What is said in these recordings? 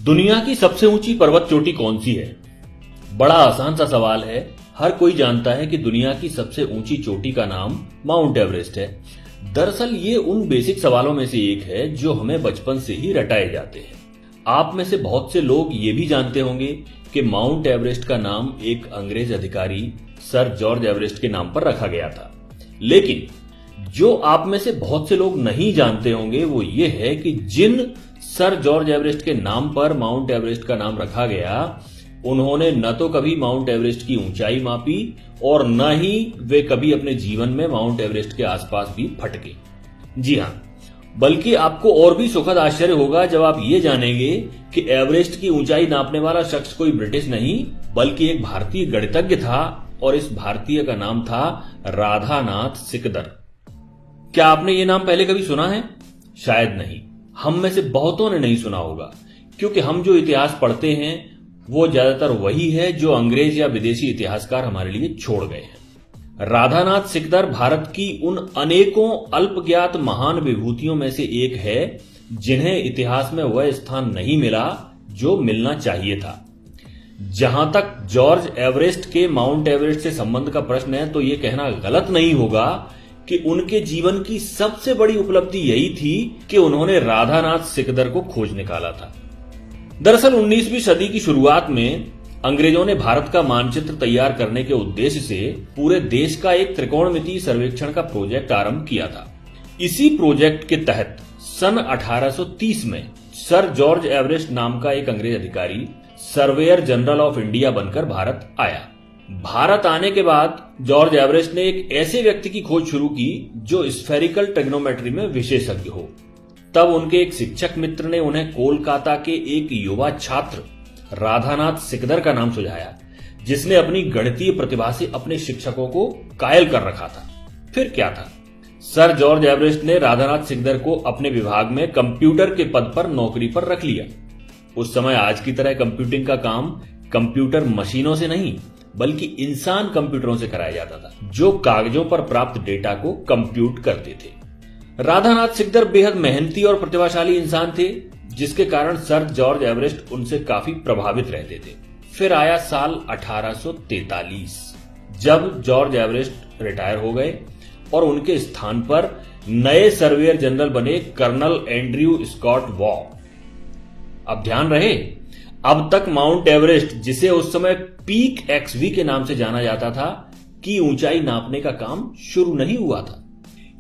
दुनिया की सबसे ऊंची पर्वत चोटी कौन सी है? बड़ा आसान सा सवाल है। हर कोई जानता है कि दुनिया की सबसे ऊंची चोटी का नाम माउंट एवरेस्ट है। दरअसल ये उन बेसिक सवालों में से एक है जो हमें बचपन से ही रटाए जाते हैं। आप में से बहुत से लोग ये भी जानते होंगे कि माउंट एवरेस्ट का नाम एक अंग्रेज अधिकारी सर जॉर्ज एवरेस्ट के नाम पर रखा गया था। लेकिन जो आप में से बहुत से लोग नहीं जानते होंगे वो ये है कि जिन सर जॉर्ज एवरेस्ट के नाम पर माउंट एवरेस्ट का नाम रखा गया, उन्होंने न तो कभी माउंट एवरेस्ट की ऊंचाई मापी और न ही वे कभी अपने जीवन में माउंट एवरेस्ट के आसपास भी फटके। जी हां, बल्कि आपको और भी सुखद आश्चर्य होगा जब आप ये जानेंगे कि एवरेस्ट की ऊंचाई नापने वाला शख्स कोई ब्रिटिश नहीं बल्कि एक भारतीय गणितज्ञ था और इस भारतीय का नाम था राधानाथ सिकदर। क्या आपने ये नाम पहले कभी सुना है? शायद नहीं। हम में से बहुतों ने नहीं सुना होगा क्योंकि हम जो इतिहास पढ़ते हैं वो ज्यादातर वही है जो अंग्रेज या विदेशी इतिहासकार हमारे लिए छोड़ गए हैं। राधानाथ सिकदर भारत की उन अनेकों अल्पज्ञात महान विभूतियों में से एक है जिन्हें इतिहास में वह स्थान नहीं मिला जो मिलना चाहिए था। जहां तक जॉर्ज एवरेस्ट के माउंट एवरेस्ट से संबंध का प्रश्न है तो यह कहना गलत नहीं होगा कि उनके जीवन की सबसे बड़ी उपलब्धि यही थी कि उन्होंने राधानाथ सिकदर को खोज निकाला था। दरअसल 19वीं सदी की शुरुआत में अंग्रेजों ने भारत का मानचित्र तैयार करने के उद्देश्य से पूरे देश का एक त्रिकोणमितीय सर्वेक्षण का प्रोजेक्ट आरंभ किया था। इसी प्रोजेक्ट के तहत सन 1830 में सर जॉर्ज एवरेस्ट नाम का एक अंग्रेज अधिकारी सर्वेयर जनरल ऑफ इंडिया बनकर भारत आया। भारत आने के बाद जॉर्ज एवरेस्ट ने एक ऐसे व्यक्ति की खोज शुरू की जो स्फेरिकल ट्रिग्नोमेट्री में विशेषज्ञ हो। तब उनके एक शिक्षक मित्र ने उन्हें कोलकाता के एक युवा छात्र राधानाथ सिकदर का नाम सुझाया, जिसने अपनी गणितीय प्रतिभा से अपने शिक्षकों को कायल कर रखा था। फिर क्या था, सर जॉर्ज एवरेस्ट ने राधानाथ सिकदर को अपने विभाग में कंप्यूटर के पद पर नौकरी पर रख लिया। उस समय आज की तरह कंप्यूटिंग का काम कंप्यूटर मशीनों से नहीं बल्कि इंसान कंप्यूटरों से कराया जाता था जो कागजों पर प्राप्त डेटा को कंप्यूट करते थे। राधानाथ सिकदर बेहद मेहनती और प्रतिभाशाली इंसान थे जिसके कारण सर जॉर्ज एवरेस्ट उनसे काफी प्रभावित रहते थे। फिर आया साल 1843 जब जॉर्ज एवरेस्ट रिटायर हो गए और उनके स्थान पर नए सर्वेयर जनरल बने कर्नल एंड्रयू स्कॉट वॉ। अब ध्यान रहे, अब तक माउंट एवरेस्ट, जिसे उस समय पीक एक्सवी के नाम से जाना जाता था, की ऊंचाई नापने का काम शुरू नहीं हुआ था।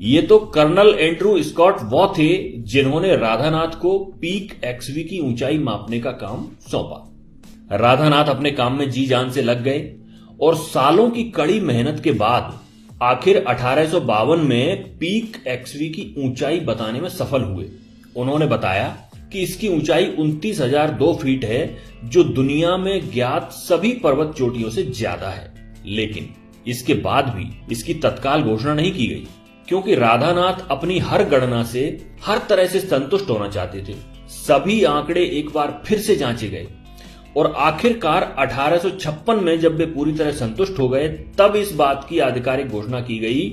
ये तो कर्नल एंड्रयू स्कॉट वॉ थे जिन्होंने राधानाथ को पीक एक्सवी की ऊंचाई मापने का काम सौंपा। राधानाथ अपने काम में जी जान से लग गए और सालों की कड़ी मेहनत के बाद आखिर 1852 में पीक एक्सवी की ऊंचाई बताने में सफल हुए। उन्होंने बताया कि इसकी ऊंचाई 29,002 फीट है जो दुनिया में ज्ञात सभी पर्वत चोटियों से ज्यादा है। लेकिन इसके बाद भी इसकी तत्काल घोषणा नहीं की गई क्योंकि राधानाथ अपनी हर गणना से हर तरह से संतुष्ट होना चाहते थे। सभी आंकड़े एक बार फिर से जांचे गए और आखिरकार 1856 में जब वे पूरी तरह संतुष्ट हो गए तब इस बात की आधिकारिक घोषणा की गई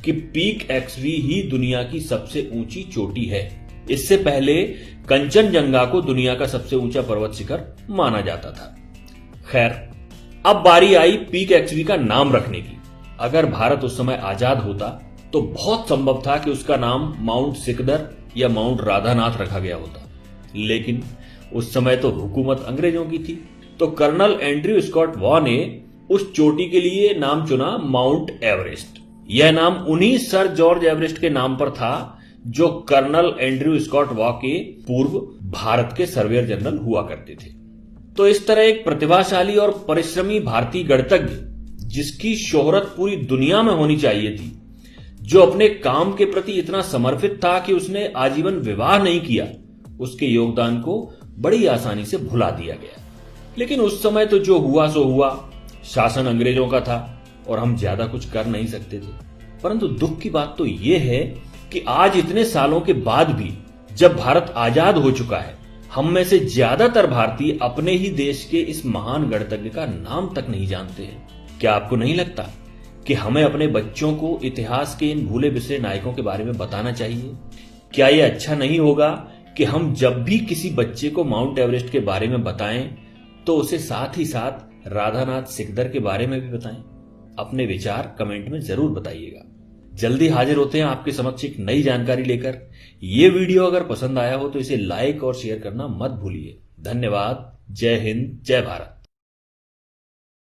कि पीक एक्सवी ही दुनिया की सबसे ऊंची चोटी है। इससे पहले कंचनजंगा को दुनिया का सबसे ऊंचा पर्वत शिखर माना जाता था। खैर, अब बारी आई पीक एक्सवी का नाम रखने की। अगर भारत उस समय आजाद होता तो बहुत संभव था कि उसका नाम माउंट सिकदर या माउंट राधानाथ रखा गया होता। लेकिन उस समय तो हुकूमत अंग्रेजों की थी, तो कर्नल एंड्रयू स्कॉट वॉ ने उस चोटी के लिए नाम चुना माउंट एवरेस्ट। यह नाम उन्हीं सर जॉर्ज एवरेस्ट के नाम पर था जो कर्नल एंड्रयू स्कॉट वॉ के पूर्व भारत के सर्वेयर जनरल हुआ करते थे। तो इस तरह एक प्रतिभाशाली और परिश्रमी भारतीय गणितज्ञ जिसकी शोहरत पूरी दुनिया में होनी चाहिए थी, जो अपने काम के प्रति इतना समर्पित था कि उसने आजीवन विवाह नहीं किया, उसके योगदान को बड़ी आसानी से भुला दिया गया। लेकिन उस समय तो जो हुआ सो हुआ, शासन अंग्रेजों का था और हम ज्यादा कुछ कर नहीं सकते थे। परंतु दुख की बात तो यह है कि आज इतने सालों के बाद भी जब भारत आजाद हो चुका है, हम में से ज्यादातर भारतीय अपने ही देश के इस महान गणितज्ञ का नाम तक नहीं जानते हैं। क्या आपको नहीं लगता कि हमें अपने बच्चों को इतिहास के इन भूले बिसरे नायकों के बारे में बताना चाहिए? क्या यह अच्छा नहीं होगा कि हम जब भी किसी बच्चे को माउंट एवरेस्ट के बारे में बताएं तो उसे साथ ही साथ राधानाथ सिकदर के बारे में भी बताएं। अपने विचार कमेंट में जरूर बताइएगा। जल्दी हाजिर होते हैं आपके समक्ष एक नई जानकारी लेकर। ये वीडियो अगर पसंद आया हो तो इसे लाइक और शेयर करना मत भूलिए। धन्यवाद। जय हिंद, जय भारत।